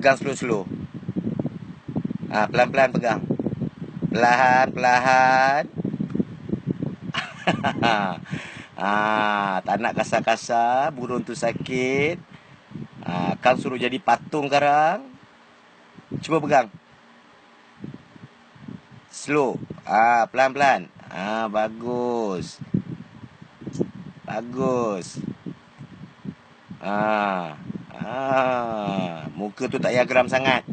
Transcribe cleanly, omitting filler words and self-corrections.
Pegang slow-slow. Pelan-pelan pegang. Perlahan-perlahan. Tak nak kasar-kasar. Burung tu sakit. Kang suruh jadi patung sekarang. Cuba pegang. Slow. Pelan-pelan. Bagus. Bagus. Muka tu tak payah geram sangat.